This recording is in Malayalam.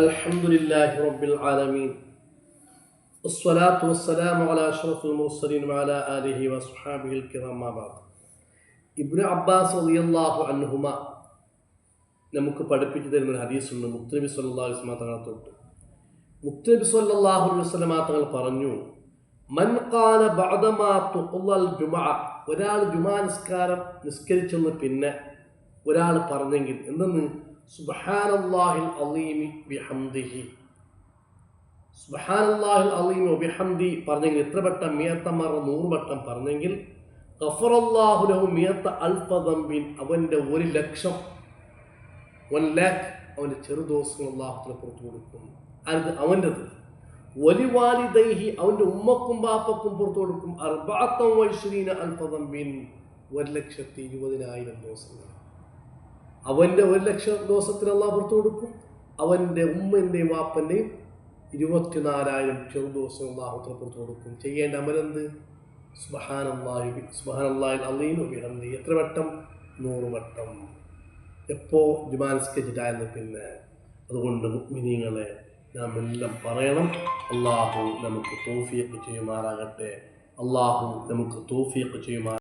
അൽഹംദുലില്ലാഹി റബ്ബിൽ ആലമീൻ വസ്സലാത്തു വസ്സലാമു അലാ അഷ്റഫിൽ മുർസലീൻ വഅലാ ആലിഹി വസ്ഹബിഹിൽ കിറാം അമ്മാ ബഅദ്. ഇബ്നു അബ്ബാസ് റളിയല്ലാഹു അൻഹുമ നമുക്ക് പഠിപ്പിച്ചു തരുന്ന ഒരു ഹദീസുണ്ട്. മുത്തനബി സല്ലല്ലാഹു അലൈഹി വസല്ലം തങ്ങൾ തൊട്ട് മുത്തനബി സല്ലല്ലാഹു അലൈഹി വസല്ലം തങ്ങൾ പറഞ്ഞു, മൻ ഖാല ബഅദമാ തുഖ്ലൽ ജുമഅ, ഒരാൾ ജുമാ നിസ്കരിച്ചെന്ന് പിന്നെ ഒരാൾ പറഞ്ഞെങ്കിൽ എന്തെന്ന്, സുബ്ഹാനല്ലാഹിൽ അളീമി ബിഹംദിഹി, സുബ്ഹാനല്ലാഹിൽ അളീമി വബിഹംദി പറഞ്ഞെങ്കിൽ എത്ര വട്ടം? 100 വട്ടം പറഞ്ഞെങ്കിൽ ഗഫറല്ലാഹു ലഹു 100,000 ദംബിൻ, അവൻ്റെ 1,00,000 അവൻ്റെ ചെറുദോഷങ്ങൾ അല്ലാഹു തആല പുറത്തു കൊടുക്കും. അത് അവൻ്റെത്. വലിവാലിദൈഹി, അവൻ്റെ ഉമ്മക്കും ബാപ്പക്കും പുറത്തു കൊടുക്കും. 24,000 ദംബിൻ, 1,20,000 ദോഷങ്ങൾ. അവൻ്റെ 1,00,000 ദോഷത്തിന് അള്ളാഹ് പുറത്തു കൊടുക്കും. അവൻ്റെ ഉമ്മൻ്റെയും വാപ്പൻ്റെയും 24,000 ചെറുദോഷം അള്ളാഹു പുറത്തു കൊടുക്കും. ചെയ്യേണ്ട അമലെന്ത്? സുബ്ഹാനല്ലാഹിൽ അളീം വബിഹംദി. എത്ര വട്ടം? 100 വട്ടം. എപ്പോൾ? ജുമാ നിസ്കരിച്ചിട്ടായിരുന്നു പിന്നെ. അതുകൊണ്ട് മുഅ്മിനീങ്ങളെ, നാം എല്ലാം പറയണം. അള്ളാഹു നമുക്ക് തൗഫീഖ് ചെയ്യുമാറാകട്ടെ. അള്ളാഹു നമുക്ക് തൗഫീഖ് ചെയ്യുമാറാകട്ടെ.